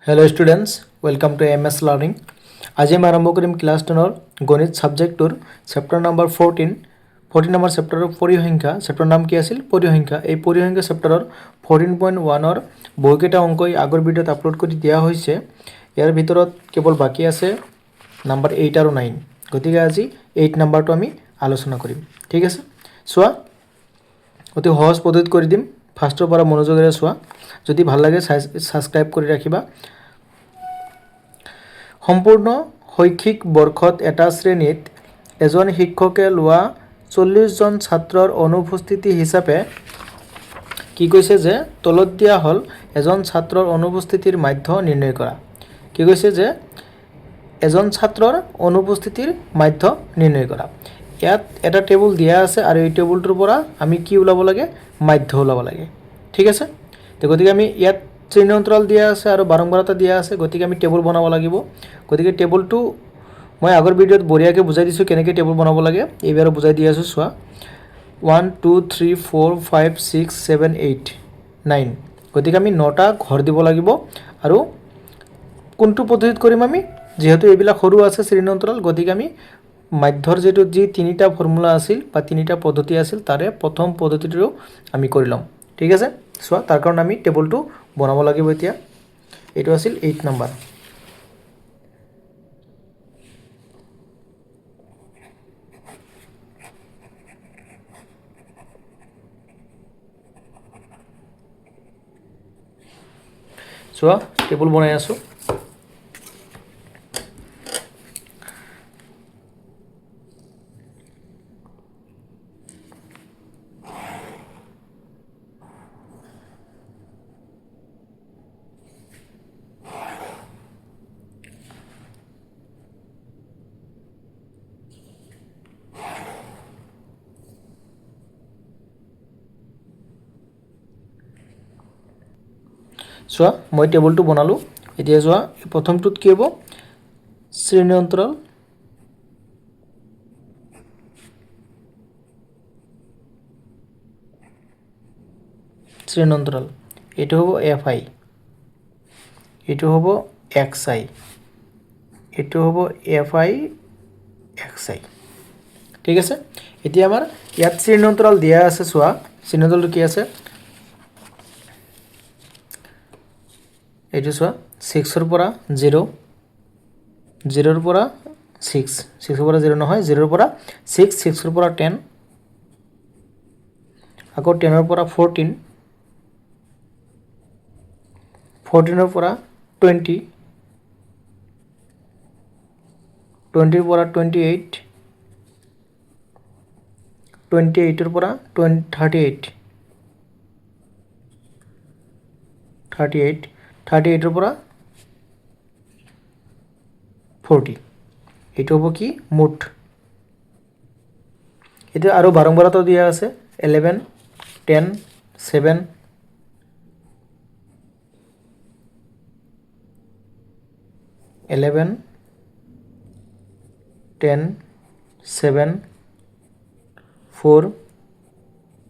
Hello students, welcome to MS Learning. আজি আমি আৰম্ভ কৰিম ক্লাছ 10ৰ গণিত সাবজেক্টৰ চেপ্টাৰ নম্বৰ 14 নম্বৰ চেপ্টাৰৰ পৰিসংখ্যা চেপ্টাৰ নাম কি আছিল পৰিসংখ্যা এই পৰিসংখ্যা চেপ্টাৰৰ 14.1ৰ বহুকেইটা অংকই আগৰ ভিডিঅ'ত আপলোড কৰি দিয়া হৈছে ইয়াৰ ভিতৰত কেৱল বাকি আছে নম্বৰ 8 আৰু 9 গতিকে আজি 8 নম্বৰটো আমি আলোচনা কৰিম ঠিক আছে সোৱা অতি সহজ পদ্ধতিত কৰি দিম ফাৰ্ষ্টৰ পৰা মনোযোগেৰে সোৱা যদি ভাল লাগে সাবস্ক্ৰাইব কৰি ৰাখিবা সম্পূৰ্ণ শৈক্ষিক বৰ্ষত এটা শ্ৰেণীত এজন শিক্ষকে লোৱা 40 জন ছাত্ৰৰ অনুপস্থিতি হিচাপে কি কৈছে যে তলত দিয়া হল এজন ছাত্ৰৰ অনুপস্থিতিৰ মাধ্য নিৰ্ণয় কৰা কি কৈছে যে এজন ছাত্ৰৰ অনুপস্থিতিৰ মাধ্য নিৰ্ণয় কৰা ইয়াত এটা টেবুল দিয়া আছে আৰু এই টেবুলটোৰ পৰা আমি কি উলাব লাগে মাধ্য উলাব লাগে ঠিক আছে তো গতিকে আমি ইয়াত শ্ৰেণীঅন্তৰাল দিয়া আছে আৰু বাৰম্বাৰতা দিয়া আছে গতিকে আমি টেবুল বনাব লাগিব গতিকে টেবুলটো মই আগৰ ভিডিঅ'ত বঢ়িয়াকৈ বুজাই দিছো কেনেকৈ টেবুল বনাব লাগে এইবাৰ বুজাই দি আছো সোৱা 1 2 3 4 5 6 7 8 9 গতিকে আমি 9টা ঘৰ দিব লাগিব আৰু কোনটো পদ্ধতিত কৰিম আমি যেহেতু এইবিলাক সৰু আছে শ্ৰেণীঅন্তৰাল গতিকে আমি মাধ্যৰ যেটো যি তিনিটা ফৰ্মুলা আছিল বা তিনিটা পদ্ধতি আছিল তাৰে প্ৰথম পদ্ধতিটো আমি কৰি লম ঠিক আছে সোৱা তাৰ কাৰণ আমি টেবুলটো বনাব লাগিব এতিয়া এটো আছিল 8 নম্বৰ সোৱা টেবুল বনাই আছো সোৱা মই টেবুলটো বনালো এতিয়া সোৱা প্ৰথমটোত কি হ'ব শ্ৰেণীঅন্তৰাল এটো হ'ব fi এটো হ'ব xi এটো হ'ব fi xi ঠিক আছে এতিয়া আমাৰ ইয়াত শ্ৰেণীঅন্তৰাল দিয়া আছে সোৱা শ্ৰেণীঅন্তৰালটো কি আছে এটো সোৱা 6 ৰ পৰা 0 0 ৰ পৰা 6 6 ৰ পৰা 0 নহয় 0 ৰ পৰা 6 6 ৰ পৰা 10 আকৌ 10 ৰ পৰা 14 14 ৰ পৰা 20 20 ৰ পৰা 28 28 ৰ পৰা 38 38 ৰ পৰা 40 এটো হ'ব কি মুঠ এটা আৰু বাৰম্বাৰতা দিয়া আছে 11 10 7 11 10 7 4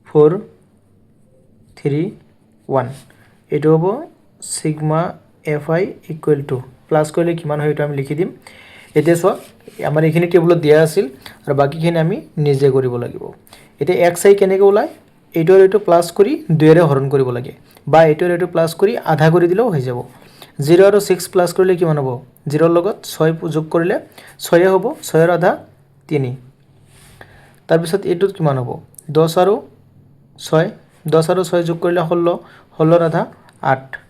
4 3 1 এটো হ'ব sigma fi equal to plus কৰিলে কিমান হয় এটা আমি লিখি দিম এতিয়া সোৱা আমাৰ এইখিনি টেবুলত দিয়া আছিল আৰু বাকিখিনি আমি নিজে কৰিব লাগিব এতিয়া xi কেনেকৈ ওলাই এইটোৰ এইটো প্লাস কৰি 2 ৰে হৰণ কৰিব লাগে বা এইটোৰ এইটো প্লাস কৰি আধা কৰি দিলেও হৈ যাব 0 আৰু 6 প্লাস কৰিলে কিমান হ'ব 0 ৰ লগত 6 যোগ কৰিলে 6 হ'ব 6 ৰ আধা 3 তাৰ পিছত এইটোত কিমান হ'ব 10 আৰু 6 যোগ কৰিলে 16 16 ৰ আধা 8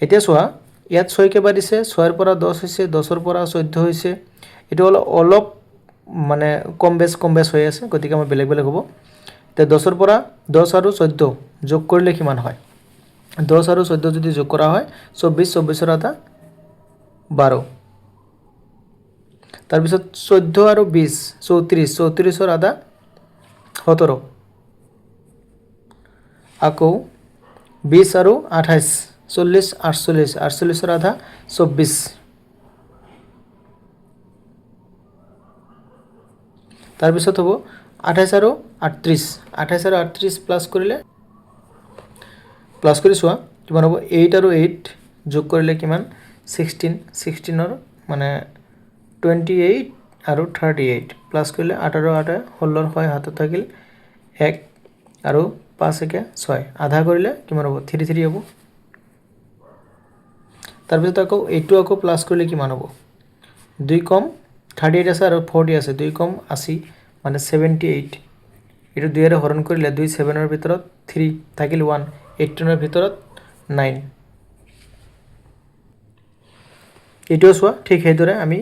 এতিয়া সোৱা ইয়াত 6 কেবা দিছে 6 ৰ পৰা 10 হৈছে 10 ৰ পৰা 14 হৈছে এটো অলপ মানে কম বেছ হৈ আছে গতিকে আমাৰ বেলেগ বেলেগ হ'ব তে 10 ৰ পৰা 10 আৰু 14 যোগ কৰিলে কিমান হয় 10 আৰু 14 যদি যোগ কৰা হয় 24 24 ৰ আধা 12 তাৰ পিছত 14 আৰু 20 34 34 ৰ আধা 17 আকৌ 20 আৰু 28 40 48 48 ৰ আধা 24 তাৰ পিছত হ'ব 28 আৰু 38 প্লাস কৰিলে প্লাস কৰি সোৱা কিমান হ'ব 8 আৰু 8 যোগ কৰিলে কিমান 16 16ৰ মানে 28 আৰু 38 প্লাছ কৰিলে 8 আৰু 8 16ৰ হয় হাতত থাকিল 1 আৰু 5 একে 6 আধা কৰিলে কিমান হ'ব 3 3 হ'ব তাৰপিছত আকৌ এইটো আকৌ প্লাছ কৰিলে কিমান হ'ব 2 কম 38 আছে আৰু 40 আছে 2 কম 80 মানে 78 এটো 2 এৰে হৰণ কৰিলে 2 7 এৰ ভিতৰত 3 থাকিল 1 18 এৰ ভিতৰত 9 এটো সোয়া ঠিক হেদৰে আমি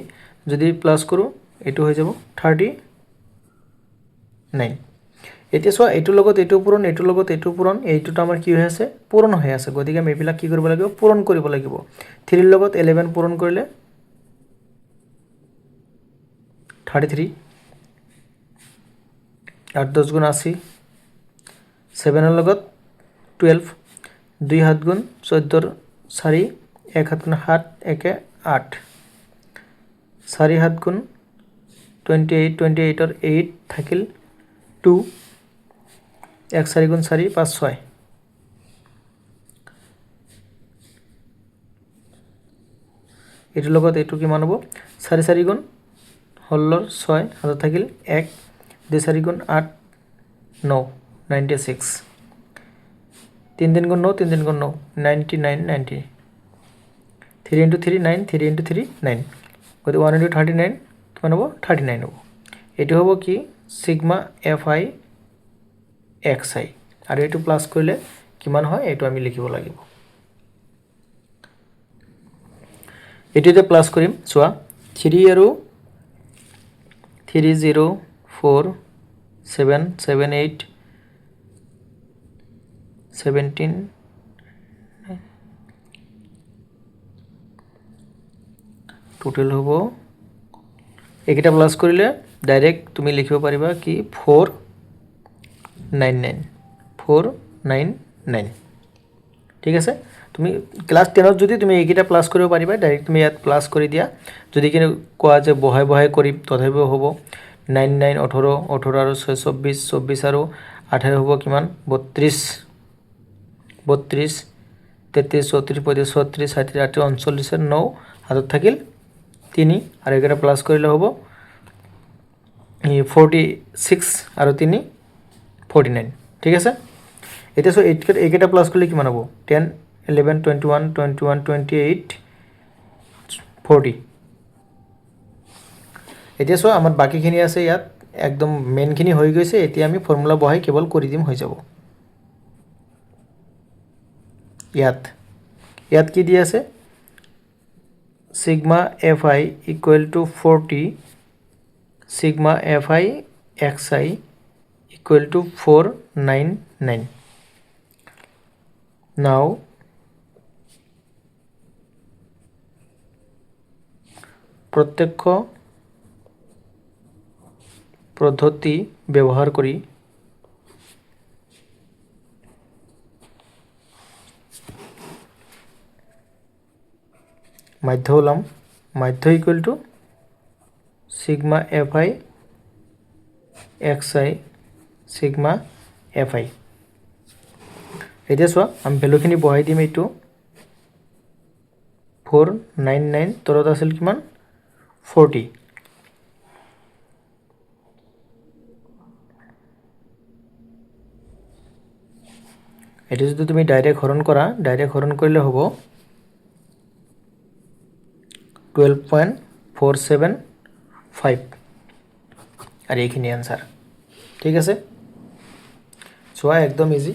যদি প্লাস কৰো এটো হৈ যাব 39 এতিয়া সোয়া এটো লগত এটো পূৰণ এটো লগত এটো পূৰণ এইটোটা আমাৰ কি হৈ আছে পূৰণ হৈ আছে গতিকে আমি এবিলা কি কৰিব লাগিব পূৰণ কৰিব লাগিব 3 ৰ লগত 11 পূৰণ কৰিলে 33 8 10 গুণ 80 7 এর লগত 12 2 হাত গুণ 14 4 1 হাত গুণ 7 একে 8 4 হাত গুণ 28 28 এর 8 থাকিল 2 1 4 গুণ 4 5 6 এটার লগত এটু কিমান হ'ব 4 4 গুণ 16 6 হাতত থাকিল 1 2 4 গুণ 8 9 96 3 3 গুণ 9 3 3 গুণ 9 99 90 3 into 3 9 3 into 3 9 গতি 1 into 39 কিমান হ'ব 39 হ'ব এটো হ'ব কি সিগমা fi xi আৰু এটো প্লাস কৰিলে কিমান হয় এটো আমি লিখিব লাগিব এটিতে প্লাস কৰিম সোয়া 3 আৰু 3 0 4 7 7 8 17 টোটাল হ'ব একেটা প্লাস কৰিলে ডাইৰেক্ট তুমি লিখিব পাৰিবা কি 499 499 ঠিক আছে তুমি ক্লাস 10 যদি তুমি এইকেটা প্লাস কৰিব পাৰিবা ডাইৰেক্ট তুমি ইয়াত প্লাস কৰি দিয়া যদি কিনে কোৱা যে বহাই বহাই কৰি তথাপিও হ'ব 99 18 18 আৰু 6 24 24 আৰু 18 হ'ব কিমান 32 32 33 34 35 36 37 38 39 9 হাতত থাকিল 3 আৰু একেটা প্লাস কৰিলে হ'ব 46 আৰু 3 49 ঠিক আছে এটা সো একেটা প্লাস করলে কিমান হ'ব 10 11 21 21 28 40 এতিয়া সো আমাৰ বাকিখিনি আছে ইয়াত একদম মেইনখিনি হৈ গৈছে এতিয়া আমি ফৰ্মুলা বহাই কেবল কৰি দিম হৈ যাব ইয়াত কি দি আছে sigma fi equal to 40 sigma fi xi equal to 499 now প্রত্যক্ষ পদ্ধতি ব্যবহার করি মাধ্য হলাম মাধ্য equal to sigma fi xi sigma fi এতিয়া চোৱা আমি ভ্যালুখিনি বহাই দিম এইটো 499 তলত আছিল কিমান 40 এটা যদি তুমি ডাইরেক্ট হরণ করা ডাইরেক্ট হরণ করলে হ'ব 12.475 আর এইখিনি आंसर ঠিক আছে চোৱা একদম ইজি